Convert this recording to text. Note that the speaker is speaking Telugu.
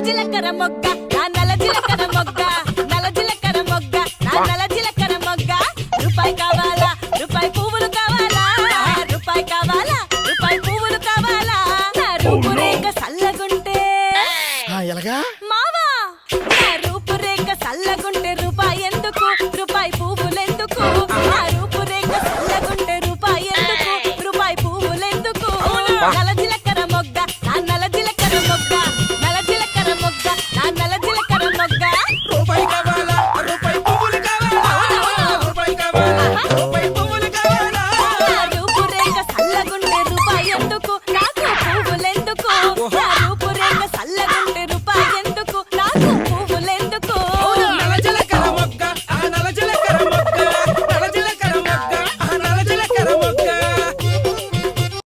జీలకర్ర మొగ్గ నా నల్ల జీలకర్ర మొగ్గ నల్ల జీలకర్ర మొగ్గ నా నల్ల జీలకర్ర మొగ్గ రూపాయి కావాలా రూపాయి పువ్వులు కావాలా రూపాయి కావాలా రూపాయి పువ్వులు కావాలా నా రూపురేఖ సల్లగుంటే ఎలాగా మావా నా రూపురేఖ సల్లగుంటే రూపాయి ఎందుకు రూపాయి పువ్వులెందుకు నా రూపురేఖ సల్లగుంటే రూపాయి ఎందుకు రూపాయి పువ్వులెందుకు నల్ల జీలకర్ర మొగ్గ నా నల్ల జీలకర్ర మొగ్గ నల్ల జీలకర్ర మొగ్గ నా నల్ల జీలకర్ర మొగ్గ రూపాయి కావాలా రూపాయి పువ్వులు కావాలా రూపాయి కావాలా రూపాయి పువ్వులు కావాలా నా రూపురేఖ సల్లగుంటే రూపాయి ఎందుకు నాకు పువ్వులెందుకు నా